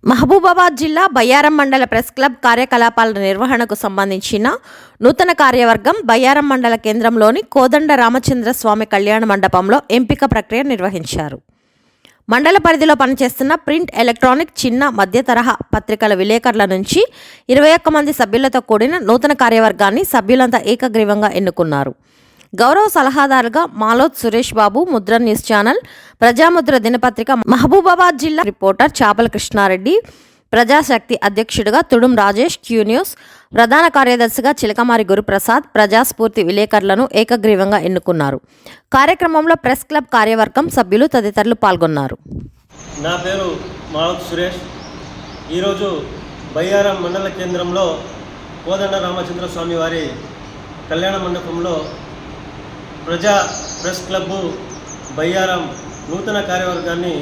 మహబూబాబాద్ జిల్లా బయ్యారం మండల press club కార్యకలాపాల నిర్వహణకు సంబంధించిన నూతన కార్యవర్గం బయ్యారం మండల కేంద్రంలోని కోదండ రామచంద్ర స్వామి కళ్యాణ మండపంలో ఎంపిక ప్రక్రియ నిర్వహించారు. మండల పరిధిలో పనిచేస్తున్న ప్రింట్, ఎలక్ట్రానిక్, చిన్న, మధ్య తరహా పత్రికల విలేకరుల నుంచి 21 మంది సభ్యులతో కూడిన నూతన కార్యవర్గాన్ని సభ్యులంతా ఏకగ్రీవంగా ఎన్నుకున్నారు. గౌరవ సలహాదారుగా మాలోత్ సురేష్ బాబు, ముద్ర న్యూస్ ఛానల్, ప్రజాముద్ర దినపత్రిక మహబూబాబాద్ జిల్లా రిపోర్టర్ చాపల కృష్ణారెడ్డి, ప్రజాశక్తి అధ్యక్షుడిగా తుడుం రాజేష్, క్యూ న్యూస్ ప్రధాన కార్యదర్శిగా చిలకమారి గురుప్రసాద్, ప్రజాస్ఫూర్తి విలేకరులను ఏకగ్రీవంగా ఎన్నుకున్నారు. కార్యక్రమంలో ప్రెస్ క్లబ్ కార్యవర్గం సభ్యులు తదితరులు పాల్గొన్నారు. నా పేరు మాలోత్ సురేష్. ఈరోజు బయ్యారం మండల కేంద్రంలో కోదండ రామచంద్ర స్వామి వారి కళ్యాణ మండపంలో ప్రజా ప్రెస్ క్లబ్బు బయ్యారం నూతన కార్యవర్గాన్ని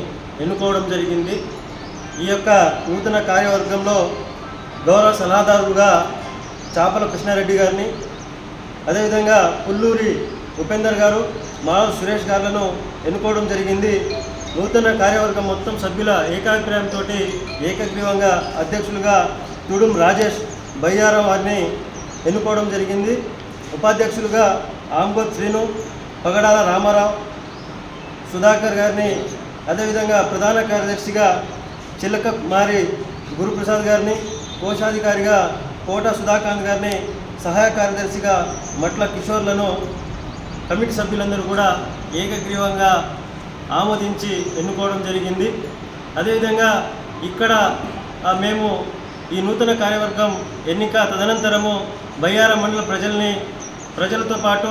ఎన్నుకోవడం జరిగింది. ఈ యొక్క నూతన కార్యవర్గంలో గౌరవ సలహాదారులుగా చాపల కృష్ణారెడ్డి గారిని, అదేవిధంగా పుల్లూరి ఉపేందర్ గారు, మాలోత్ సురేష్ గారులను ఎన్నుకోవడం జరిగింది. నూతన కార్యవర్గం మొత్తం సభ్యుల ఏకాభిప్రాయంతో ఏకగ్రీవంగా అధ్యక్షులుగా తుడుం రాజేష్ బయ్యారం వారిని ఎన్నుకోవడం జరిగింది. ఉపాధ్యక్షులుగా ఆంబోత్ శ్రీను, పగడాల రామారావు, సుధాకర్ గారిని, అదేవిధంగా ప్రధాన కార్యదర్శిగా చిలకమారి గురుప్రసాద్ గారిని, కోశాధికారిగా కోట సుధాకాంత్ గారిని, సహాయ కార్యదర్శిగా మట్ల కిషోర్లను కమిటీ సభ్యులందరూ కూడా ఏకగ్రీవంగా ఆమోదించి ఎన్నుకోవడం జరిగింది. అదేవిధంగా ఇక్కడ మేము ఈ నూతన కార్యవర్గం ఎన్నిక తదనంతరము బయ్యారం మండల ప్రజలతో పాటు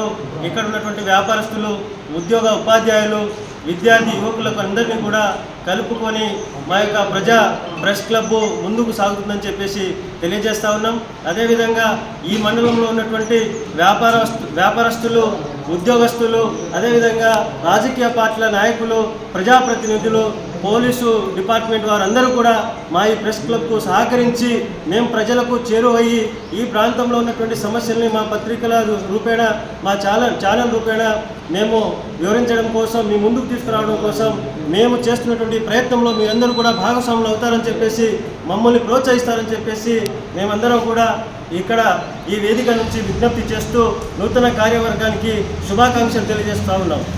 ఇక్కడ ఉన్నటువంటి వ్యాపారస్తులు, ఉద్యోగ ఉపాధ్యాయులు, విద్యార్థి యువకులకు అందరినీ కూడా కలుపుకొని మా యొక్క ప్రజా ప్రెస్ క్లబ్బు ముందుకు సాగుతుందని చెప్పేసి తెలియజేస్తూ ఉన్నాం. అదేవిధంగా ఈ మండలంలో ఉన్నటువంటి వ్యాపారస్తులు, ఉద్యోగస్తులు, అదేవిధంగా రాజకీయ పార్టీల నాయకులు, ప్రజాప్రతినిధులు, పోలీసు డిపార్ట్మెంట్ వారందరూ కూడా మా ఈ ప్రెస్ క్లబ్కు సహకరించి మేము ప్రజలకు చేరువయ్యి ఈ ప్రాంతంలో ఉన్నటువంటి సమస్యల్ని మా పత్రికల రూపేణ, మా ఛానల్ రూపేణ మేము వివరించడం కోసం, మీ ముందుకు తీసుకురావడం కోసం మేము చేస్తున్నటువంటి ప్రయత్నంలో మీరందరూ కూడా భాగస్వాములు అవుతారని చెప్పేసి, మమ్మల్ని ప్రోత్సహిస్తారని చెప్పేసి మేమందరం కూడా ఇక్కడ ఈ వేదిక నుంచి విజ్ఞప్తి చేస్తూ నూతన కార్యవర్గానికి శుభాకాంక్షలు తెలియజేస్తూ ఉన్నాం.